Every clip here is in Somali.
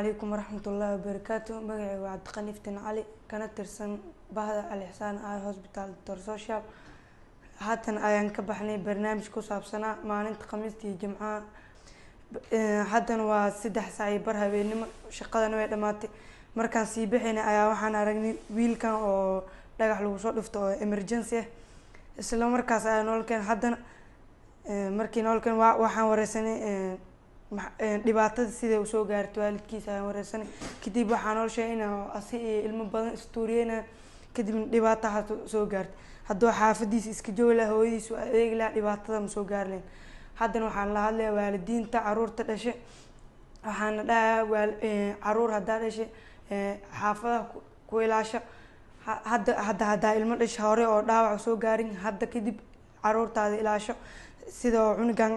عليكم ورحمة الله وبركاته. مقعي وعد قنيفتن علي كانت ترسن بهذا الإحسان هوسبيتال دكتور سوشيال. هاتن أيان كبحني برنامج كوساب سنة ما ننت خميستي جمعة هاتن وسدح ساعي برها بينما شقة نوع دماتي مركان سيبحنا أيا وحنا رجني ويل كان أو دقح لو صوت لفتو إمرجنسي إسلام مركز أيا نول كان هاتن مركي نول كان وحنا ورسني dhibaatada sida uu soo gaartay waalidkiisa aan wareysan kadib waxaan oo sheegnaa asi ilmo badan istooriyana kadib dhibaatada soo gaartay haddii xaafadiisa iska joog la hooyadiisu adeeg la dhibaatada ma soo gaarleen haddana waxaan la hadlayaa waalidiinta caruurta dhashay waxaan dhahaa caruur hadda dhashay xaafadaha ku ilaasha hadda ilmo dhashay hore oo dhaawac soo gaarin hadda kadib caruurtaada ilaasho sidoo cunugan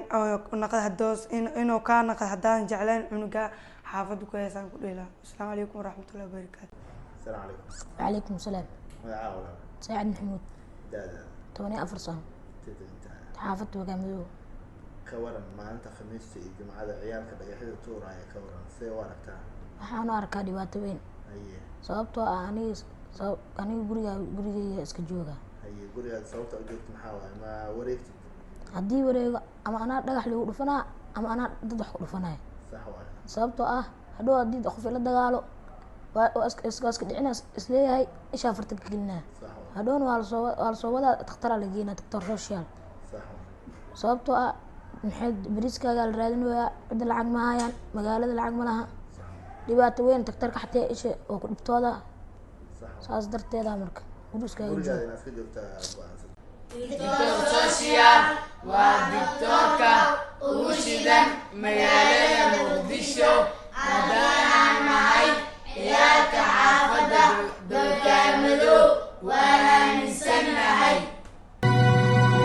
naqad hadoos inuu ka naqad hadaan jeclaan cunuga xaafadu ku heesan ku dheela. Assalaamu alaykum waraxmatullaahi wabarakaatuh. Assalaamu alaykum. Wa alaykum salaam. Magacaawda Saacid Maxamuud. Daada 14 sano. xaafadu wagaamado ka waran maalinta Khamiista iyo Jumcada ciyaalka dhagaxida tuuraya ka waran see u aragtaa? waxaan u arkaa dhibaato weyn sababtoo ah aniga guriga iska jooga guriga sababta u joogto maxaa waaye ma wareegti haddii wareego ama anaa dhagax lagu dhufanaa ama anaa dad wax ku dhufanaya sax waaye sababtoo ah hadhow haddii qof la dagaalo waa iska dhicinaas isleeyahay isha farta ka gelinaa hadhowna waa la soo wadaa dhakhtar la geynaa doctor social sababtoo ah maxay bariiskaaga la raadinayaa cid lacag ma hayaan magaalada lacag ma laha dhibaato weyn dhakhtarka xataa isha oo ku dhibtooda saas darteeda marka guriskaaga دكتور سوشيال ودكتورك وشيدا مجالنا مقدشو هدانا معي عيالك حافظة بالكاملو